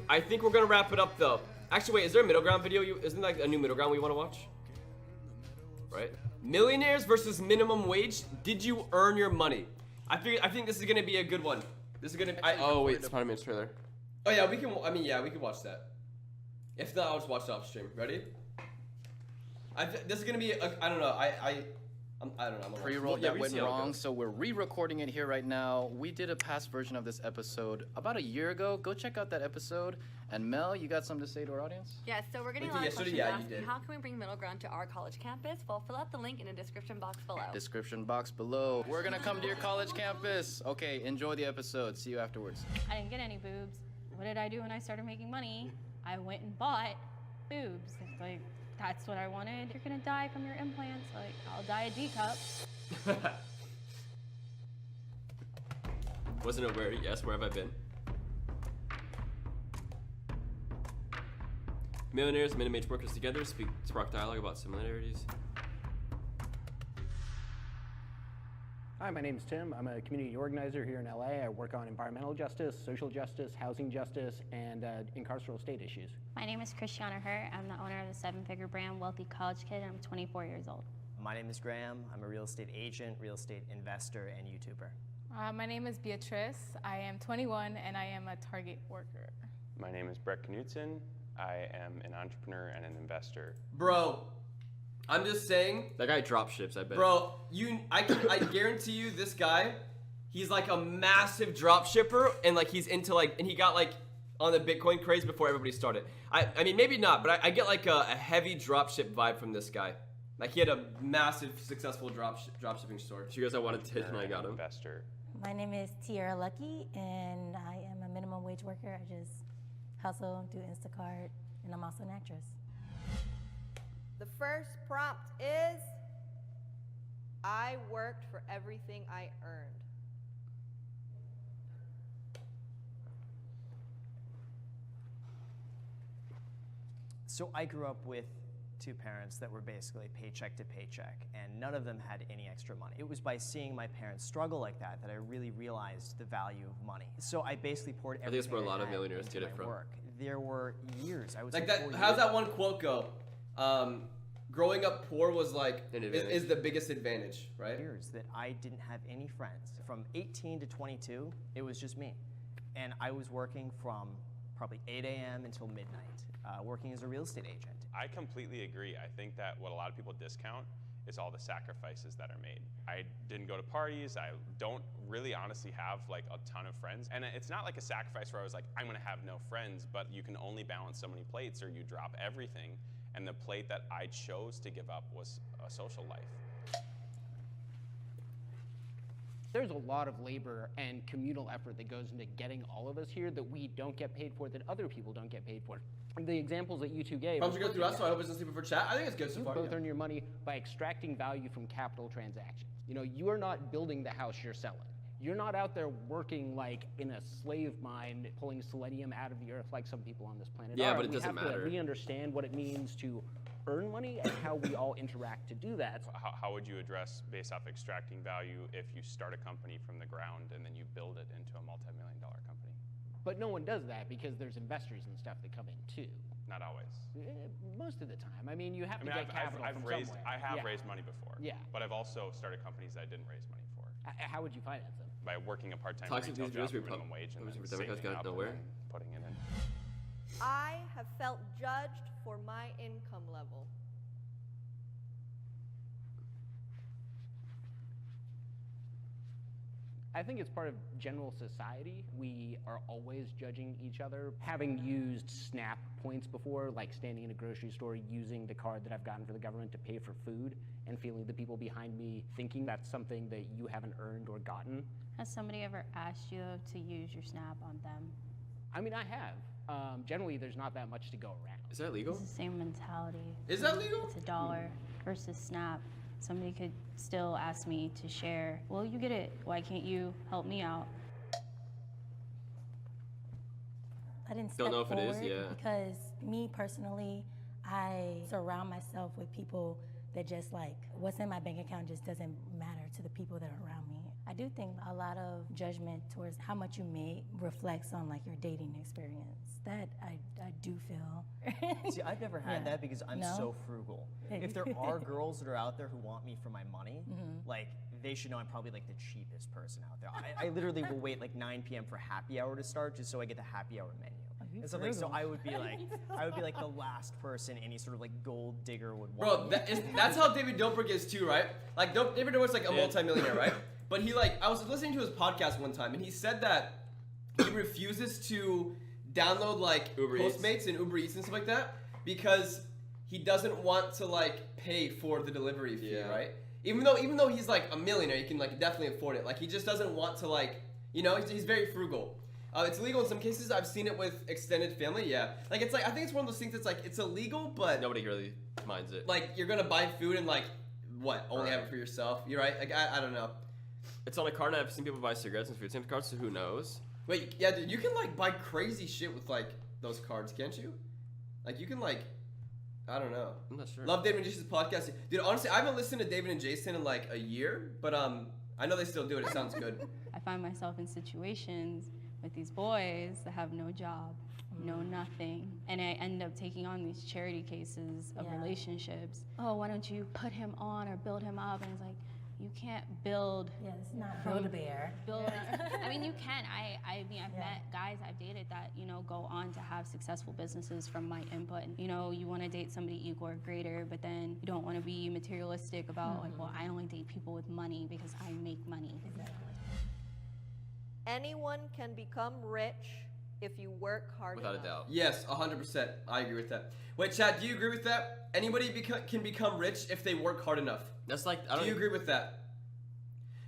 I think we're gonna wrap it up though. Actually, wait, is there a middle ground video? Isn't like a new middle ground we want to watch? Right? Millionaires versus minimum wage. Did you earn your money? I think this is gonna be a good one. This is gonna. Oh wait, Spider-Man's trailer. Oh yeah, we can. I mean, yeah, we can watch that. If not, I'll just watch it off stream. Ready? This is gonna be. I don't know. I don't know. Pre-roll that went wrong, so we're re-recording it here right now. We did a past version of this episode about a year ago. Go check out that episode. And Mel, you got something to say to our audience? Yeah, so we're getting a lot of questions asking, how can we bring middle ground to our college campus? Well, fill out the link in the description box below. Description box below. We're gonna come to your college campus. Okay, enjoy the episode. See you afterwards. I didn't get any boobs. What did I do when I started making money? I went and bought boobs. Like, that's what I wanted. You're gonna die from your implants. Like, I'll die a D cup. Wasn't it where? Yes, where have I been? Millionaires, minimum wage workers together spark dialogue about similarities. Hi, my name is Tim. I'm a community organizer here in LA. I work on environmental justice, social justice, housing justice, and incarceral state issues. My name is Christiana Hurt. I'm the owner of the seven-figure brand Wealthy College Kid, and I'm 24 years old. My name is Graham. I'm a real estate agent, real estate investor, and YouTuber. My name is Beatrice. I am 21, and I am a Target worker. My name is Brett Knudsen. I am an entrepreneur and an investor. Bro, I'm just saying. That guy drop ships, I bet. Bro, I guarantee you this guy, he's like a massive drop shipper and like he's into like, and he got like on the Bitcoin craze before everybody started. I mean, maybe not, but I get like a heavy drop ship vibe from this guy. Like he had a massive successful drop shipping store. So you guys, I wanted to and I got him. Investor. My name is Tiara Lucky and I am a minimum wage worker. I just hustle, do Instacart, and I'm also an actress. The first prompt is, I worked for everything I earned. So I grew up with two parents that were basically paycheck to paycheck, and none of them had any extra money. It was by seeing my parents struggle like that that I really realized the value of money. So I basically poured everything I think that's where a lot of millionaires get it from. Work. There were years, I would like say that. 4 How's years. that one quote go? Growing up poor was like is the biggest advantage, right? Years that I didn't have any friends. From 18 to 22, it was just me, and I was working from probably 8 a.m. until midnight, working as a real estate agent. I completely agree. I think that what a lot of people discount is all the sacrifices that are made. I didn't go to parties. I don't really honestly have like a ton of friends. And it's not like a sacrifice where I was like, I'm gonna have no friends, but you can only balance so many plates or you drop everything. And the plate that I chose to give up was a social life. There's a lot of labor and communal effort that goes into getting all of us here that we don't get paid for, that other people don't get paid for. The examples that you two gave. Probably go through us, so I hope it's sleeping for chat. I think it's good so far. You both earn your money by extracting value from capital transactions. You know, you are not building the house you're selling. You're not out there working like in a slave mine, pulling selenium out of the earth like some people on this planet are. Yeah, but it doesn't matter. We have to re-understand what it means to earn money and how we all interact to do that. How would you address based off extracting value if you start a company from the ground and then you build it into a multi-million-dollar company? But no one does that because there's investors and stuff that come in too. Not always. Most of the time. I mean, you have to get capital from somewhere. I have raised money before. Yeah. But I've also started companies that I didn't raise money for. How would you finance them? By working a part-time retail job for minimum wage and then saving it up and then putting it in. I have felt judged for my income level. I think it's part of general society. We are always judging each other. Having used SNAP points before, like standing in a grocery store using the card that I've gotten for the government to pay for food and feeling the people behind me thinking that's something that you haven't earned or gotten. Has somebody ever asked you to use your SNAP on them? I mean, I have. Generally, there's not that much to go around. Is that legal? It's the same mentality. Is that legal? It's $1 versus SNAP. Somebody could still ask me to share. Well, you get it. Why can't you help me out? I didn't Don't step know if it is, forward yeah. because me personally, I surround myself with people that just like, what's in my bank account just doesn't matter to the people that are around me. I do think a lot of judgment towards how much you make reflects on like your dating experience. That I do feel. See, I've never had that because I'm so frugal. If there are girls that are out there who want me for my money, like they should know I'm probably like the cheapest person out there. I literally will wait like 9 p.m. for happy hour to start just so I get the happy hour menu. And so, like, so I would be like the last person any sort of like gold digger would want. Bro, that's how David Dobrik is too, right? Like David Dobrik's like a multimillionaire, right? But he I was listening to his podcast one time and he said that he refuses to download like Postmates and Uber Eats and stuff like that because he doesn't want to like pay for the delivery fee, right? Even though he's like a millionaire, he can like definitely afford it. Like he just doesn't want to like, you know, he's very frugal. It's illegal in some cases. I've seen it with extended family. Yeah, like it's like I think it's one of those things that's like it's illegal, but nobody really minds it. Like you're gonna buy food and like what only have it for yourself. You're right. Like I don't know. It's on a card, and I've seen people buy cigarettes and food stamp cards. So who knows? Wait, yeah, dude, you can like buy crazy shit with like those cards, can't you? Like you can like, I don't know. I'm not sure. Love David and Jason's podcast, dude. Honestly, I haven't listened to David and Jason in like a year, but I know they still do it. It sounds good. I find myself in situations with these boys that have no job, no nothing, and I end up taking on these charity cases of relationships. Oh, why don't you put him on or build him up? And it's like, you can't build. Yeah, it's not Build-A-Bear. I mean, you can. I mean, I've met guys I've dated that, you know, go on to have successful businesses from my input. You know, you want to date somebody equal or greater, but then you don't want to be materialistic about like, well, I only date people with money because I make money. Exactly. Anyone can become rich if you work hard Without enough. a doubt. Yes, 100%. I agree with that. Wait, Chad, do you agree with that? Anybody can become rich if they work hard enough. That's like Do you agree with that?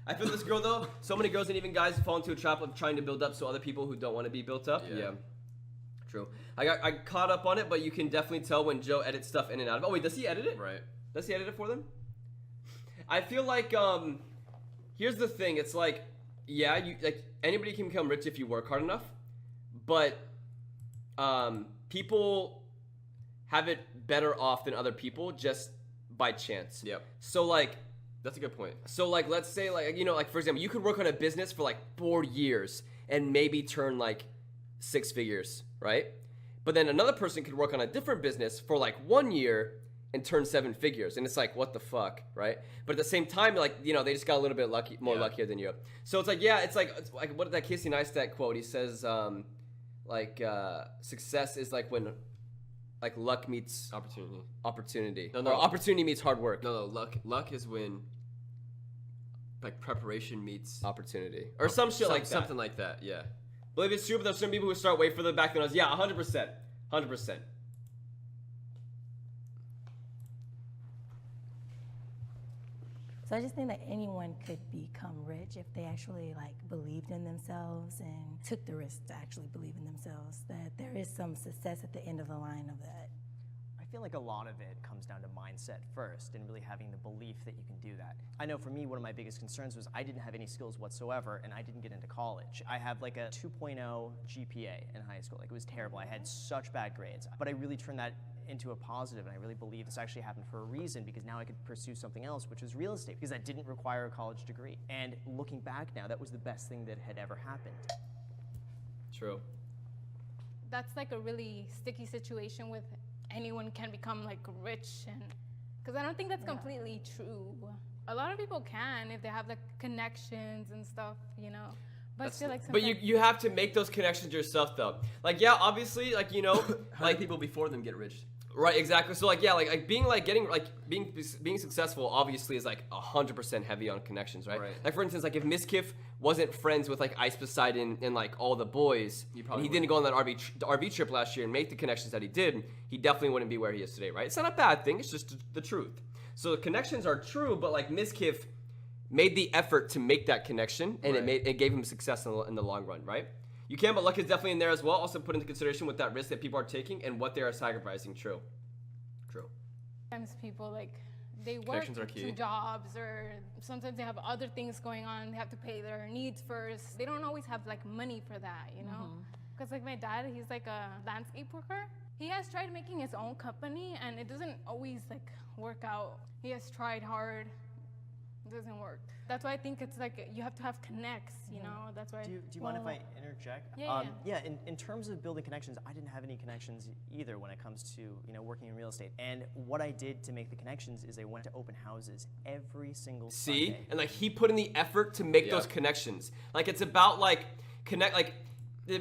I feel this girl though. So many girls and even guys fall into a trap of trying to build up so other people who don't want to be built up. Yeah. True. I caught up on it, but you can definitely tell when Joe edits stuff in and out of it. Oh wait, does he edit it? Right. Does he edit it for them? I feel like here's the thing. It's like you like anybody can become rich if you work hard enough, but people have it better off than other people just by chance. Yep. So like that's a good point. So like let's say like you know like for example you could work on a business for like 4 years and maybe turn like 6 figures, right? But then another person could work on a different business for like 1 year and turn 7 figures, and it's like what the fuck, right? But at the same time, like you know, they just got a little bit luckier than you. So it's like it's like what that Casey Neistat quote? He says success is like when like luck meets opportunity. No, or opportunity meets hard work. No, luck is when like preparation meets opportunity or some shit like that. Something like that, yeah. Believe it's true, but there's some people who start way further back than us. Yeah, 100%. 100%. So I just think that anyone could become rich if they actually like believed in themselves and took the risk to actually believe in themselves, that there is some success at the end of the line of that. I feel like a lot of it comes down to mindset first and really having the belief that you can do that. I know for me, one of my biggest concerns was I didn't have any skills whatsoever and I didn't get into college. I have like a 2.0 GPA in high school. Like it was terrible. I had such bad grades. But I really turned that into a positive, and I really believe this actually happened for a reason, because now I could pursue something else, which was real estate, because that didn't require a college degree. And looking back now, that was the best thing that had ever happened. True. That's like a really sticky situation with anyone can become like rich, and because I don't think that's completely true. A lot of people can if they have like connections and stuff, you know. But still, like, but you have to make those connections yourself though. Like obviously, like you know, like people before them get rich. Right, exactly. So like being successful obviously is like 100% heavy on connections, right? Like for instance, like if Miskiff wasn't friends with like Ice Poseidon and like all the boys, and he didn't go on that RV trip last year and make the connections that he did, he definitely wouldn't be where he is today, right? It's not a bad thing. It's just the truth. So the connections are true, but like Miskiff made the effort to make that connection, and it gave him success in the long run, right? You can, but luck is definitely in there as well. Also put into consideration with that risk that people are taking and what they are sacrificing. True. Sometimes people like they work 2 jobs, or sometimes they have other things going on. They have to pay their needs first. They don't always have like money for that, you know? Because like my dad, he's like a landscape worker. He has tried making his own company, and it doesn't always like work out. He has tried hard, It doesn't work. That's why I think it's like you have to have connects, you know? That's why. Do you mind if I interject? Yeah. In terms of building connections, I didn't have any connections either when it comes to working in real estate. And what I did to make the connections is I went to open houses every single Sunday. And like he put in the effort to make those connections. Like it's about like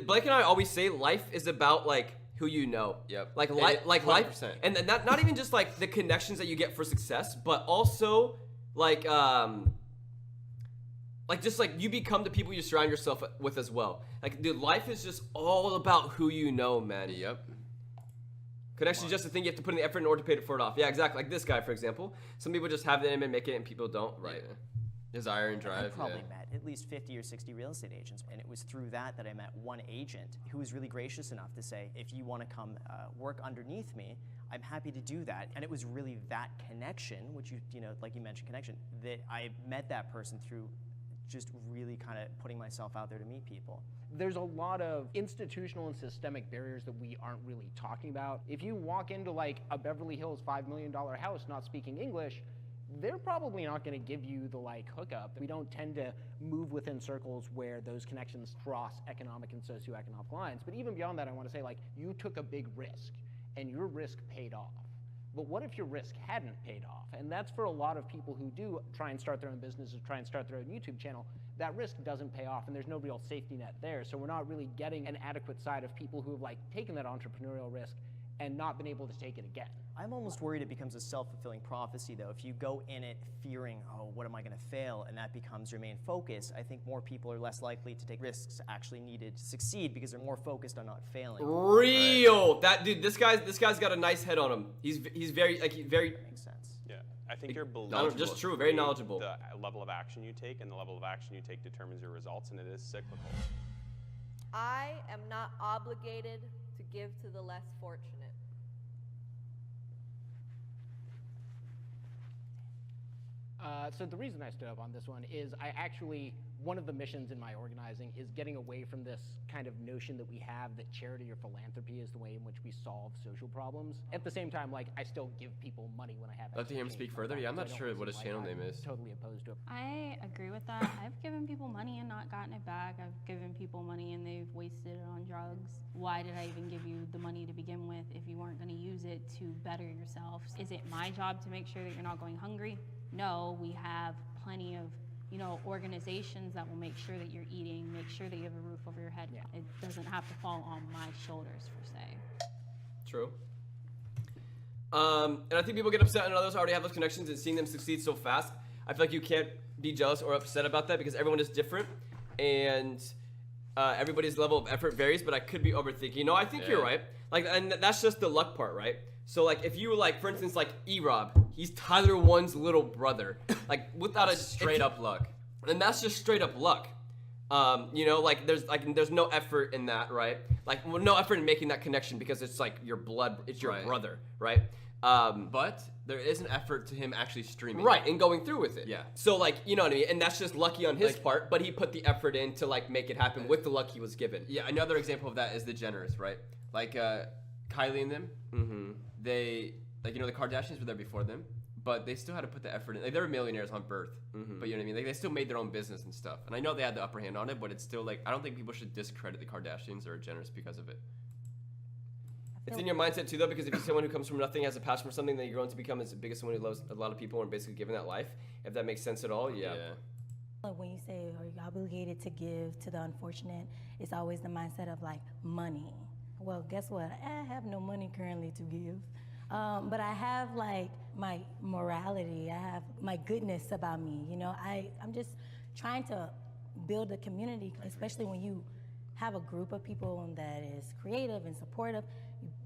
Blake and I always say life is about like who you know. Yep. Like life, and not even just like the connections that you get for success, but also like just like you become the people you surround yourself with as well. Like dude, life is just all about who you know, man. Yep. Connections is just a thing you have to put in the effort in order to pay for it off. Yeah, exactly. Like this guy, for example. Some people just have the aim and make it, and people don't. Right. Yeah. Desire and drive. I probably met at least 50 or 60 real estate agents, and it was through that I met one agent who was really gracious enough to say, if you want to come work underneath me, I'm happy to do that. And it was really that connection, which like you mentioned, connection, that I met that person through just really kind of putting myself out there to meet people. There's a lot of institutional and systemic barriers that we aren't really talking about. If you walk into like a Beverly Hills $5 million house not speaking English, they're probably not going to give you the like hookup. We don't tend to move within circles where those connections cross economic and socioeconomic lines. But even beyond that, I want to say like you took a big risk and your risk paid off. But what if your risk hadn't paid off? And that's for a lot of people who do try and start their own businesses, try and start their own YouTube channel. That risk doesn't pay off and there's no real safety net there. So we're not really getting an adequate side of people who have like taken that entrepreneurial risk and not been able to take it again. I'm almost worried it becomes a self-fulfilling prophecy, though. If you go in it fearing, oh, what am I going to fail, and that becomes your main focus, I think more people are less likely to take risks actually needed to succeed because they're more focused on not failing. Real. That dude. This guy's got a nice head on him. He's very very. That makes sense. Yeah, I think you're believable. Just true. Very knowledgeable. The level of action you take and the level of action you take determines your results, and it is cyclical. I am not obligated to give to the less fortunate. So the reason I stood up on this one is one of the missions in my organizing is getting away from this kind of notion that we have that charity or philanthropy is the way in which we solve social problems. At the same time, like, I still give people money when I have Let him speak further? Yeah, I'm not sure what his channel name is. Totally opposed to it. I agree with that. I've given people money and not gotten it back. I've given people money and they've wasted it on drugs. Why did I even give you the money to begin with if you weren't going to use it to better yourself? Is it my job to make sure that you're not going hungry? No, we have plenty of organizations that will make sure that you're eating, make sure that you have a roof over your head. Yeah. It doesn't have to fall on my shoulders, per se. True. And I think people get upset when others already have those connections and seeing them succeed so fast. I feel like you can't be jealous or upset about that because everyone is different and everybody's level of effort varies, but I could be overthinking. I think you're right. Like, and that's just the luck part, right? So like if you were like, for instance, like E-Rob, he's Tyler One's little brother, like without a straight up luck. And that's just straight up luck. There's no effort in that, right? Like no effort in making that connection because it's like your blood, it's your brother, right? But there is an effort to him actually streaming. Right, and going through with it. Yeah. So like, you know what I mean? And that's just lucky on his part, but he put the effort in to like make it happen with the luck he was given. Yeah, another example of that is the Jenners, right? Like Kylie and them. Mm-hmm. They, like, the Kardashians were there before them, but they still had to put the effort in. Like, they were millionaires on birth, but you know what I mean? Like, they still made their own business and stuff. And I know they had the upper hand on it, but it's still, like, I don't think people should discredit the Kardashians or Jenners because of it. It's in your mindset, too, though, because if you're someone who comes from nothing, has a passion for something, then you're going to become as big as someone who loves a lot of people and basically given that life. If that makes sense at all, yeah. When you say, are you obligated to give to the unfortunate, it's always the mindset of, like, money. Well, guess what? I have no money currently to give. But I have like my morality, I have my goodness about me. I'm just trying to build a community, especially when you have a group of people that is creative and supportive,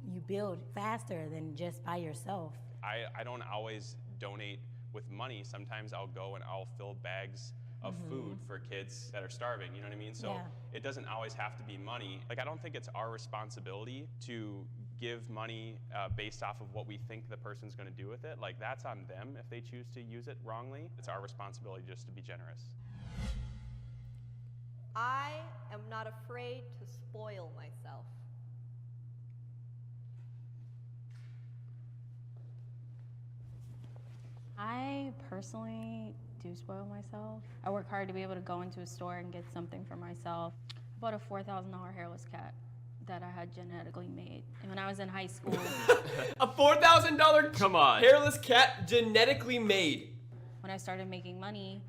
you build faster than just by yourself. I don't always donate with money. Sometimes I'll go and I'll fill bags of food for kids that are starving, you know what I mean? So it doesn't always have to be money. Like, I don't think it's our responsibility to give money based off of what we think the person's going to do with it. Like, that's on them if they choose to use it wrongly. It's our responsibility just to be generous. I am not afraid to spoil myself. I personally do spoil myself. I work hard to be able to go into a store and get something for myself. I bought a $4,000 hairless cat that I had genetically made. And when I was in high school... A $4,000 Come on. hairless cat genetically made. When I started making money,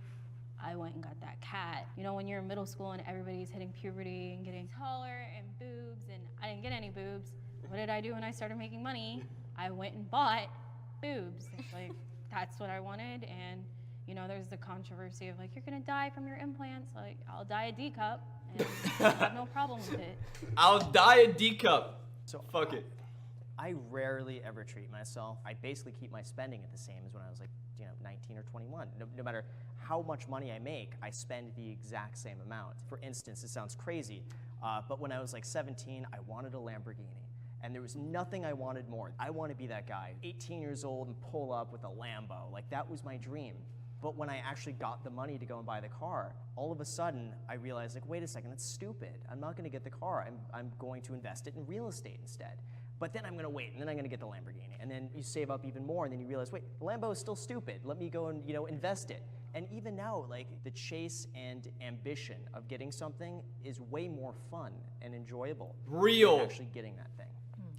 I went and got that cat. You know, when you're in middle school and everybody's hitting puberty and getting taller and boobs, and I didn't get any boobs. What did I do when I started making money? I went and bought boobs. Like, that's what I wanted. And, you know, there's the controversy of like, you're gonna die from your implants. Like, I'll die a D cup, and I have no problem with it. I'll die a D cup. So fuck it. I rarely ever treat myself. I basically keep my spending at the same as when I was like, 19 or 21. No matter how much money I make, I spend the exact same amount. For instance, it sounds crazy, but when I was like 17, I wanted a Lamborghini. And there was nothing I wanted more. I want to be that guy, 18 years old and pull up with a Lambo. Like, that was my dream. But when I actually got the money to go and buy the car, all of a sudden I realized, like, wait a second, that's stupid. I'm not going to get the car. I'm going to invest it in real estate instead. But then I'm going to wait, and then I'm going to get the Lamborghini. And then you save up even more, and then you realize, wait, the Lambo is still stupid. Let me go and, invest it. And even now, like, the chase and ambition of getting something is way more fun and enjoyable. Real. Than actually getting that thing.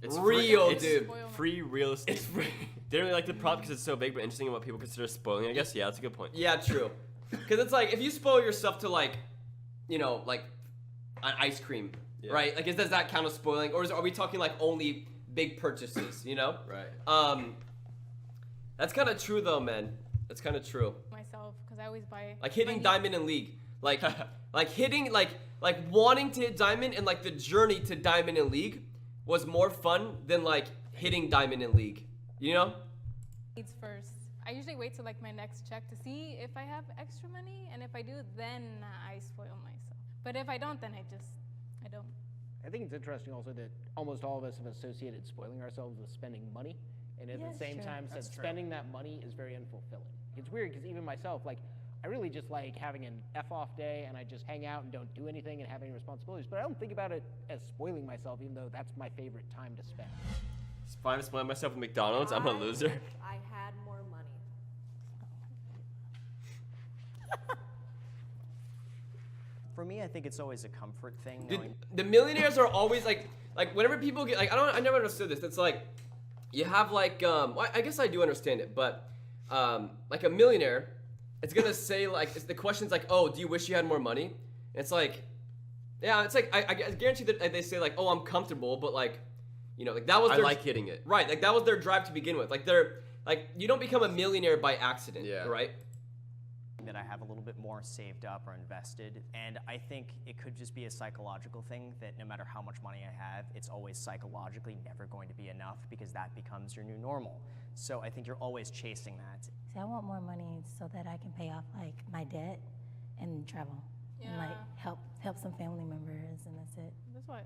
It's real, free, dude. Free real estate. It's free. They don't really like the prop because it's so big, but interesting in what people consider spoiling. I guess, yeah, that's a good point. Yeah, true. Because it's like, if you spoil yourself to like, like an ice cream, right? Like, does that count as spoiling? Or are we talking like only big purchases, Right. That's kind of true though, man. That's kind of true. Myself, because I always buy. Like hitting diamond in league. Like, hitting, like wanting to hit diamond and like the journey to diamond in league was more fun than like hitting diamond in league, Needs first. I usually wait till like my next check to see if I have extra money, and if I do, then I spoil myself. But if I don't, then I don't. I think it's interesting also that almost all of us have associated spoiling ourselves with spending money, and at the same time said spending that money is very unfulfilling. It's weird because even myself, like, I really just like having an F-off day and I just hang out and don't do anything and have any responsibilities, but I don't think about it as spoiling myself, even though that's my favorite time to spend. It's fine to spoil myself with McDonald's. I'm a loser. Wish I had more money. For me, I think it's always a comfort thing. The millionaires are always like whenever people get like, I never understood this. It's like you have like well, I guess I do understand it, but like a millionaire, it's gonna say like the question's like, oh, do you wish you had more money? And it's like, yeah, it's like I guarantee that they say like, oh, I'm comfortable, but like, like that was I like hitting it. Right, like that was their drive to begin with. Like they're like, you don't become a millionaire by accident, right? That I have a little bit more saved up or invested, and I think it could just be a psychological thing that no matter how much money I have, it's always psychologically never going to be enough because that becomes your new normal. So I think you're always chasing that. See, I want more money so that I can pay off like my debt and travel and like help some family members, and that's it. That's why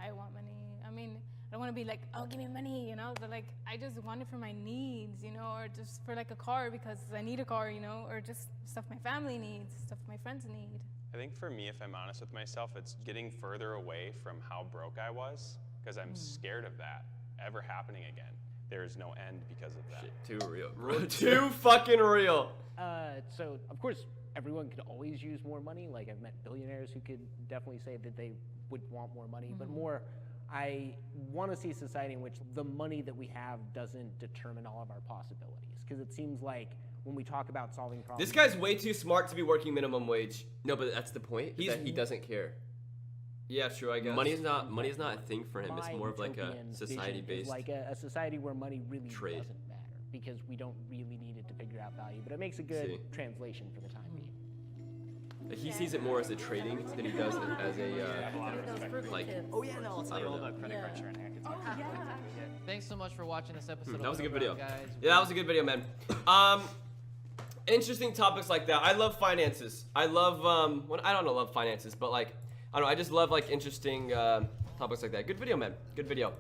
I want money. I don't want to be like, oh, give me money, but like I just want it for my needs, or just for like a car because I need a car, or just stuff my family needs, stuff my friends need. I think for me, if I'm honest with myself, it's getting further away from how broke I was because I'm scared of that ever happening again. There is no end because of that. Shit, too real. Too fucking real. So, of course, everyone could always use more money. Like, I've met billionaires who could definitely say that they would want more money, but more, I want to see a society in which the money that we have doesn't determine all of our possibilities. Because it seems like when we talk about solving problems... This guy's way too smart to be working minimum wage. No, but that's the point. He doesn't care. Yeah, true, I guess. Money is not a thing for him. It's more of like a society-based... like a society where money really doesn't matter. Because we don't really need it to figure out value. But it makes a good translation for the time being. Like he sees it more as a trading than he does it as a like. Oh yeah, no, I'll tell you all about credit card trading. Thanks so much for watching this episode. That was a good video, guys. Yeah, that was a good video, man. Interesting topics like that. I love finances. I love I don't know, love finances, but like I don't know. I just love like interesting topics like that. Good video, man. Good video.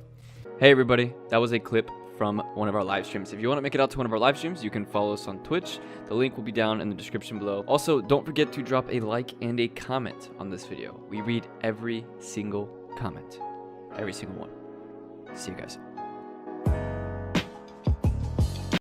Hey everybody, that was a clip from one of our live streams. If you want to make it out to one of our live streams, you can follow us on Twitch. The link will be down in the description below. Also, don't forget to drop a like and a comment on this video. We read every single comment. Every single one. See you guys.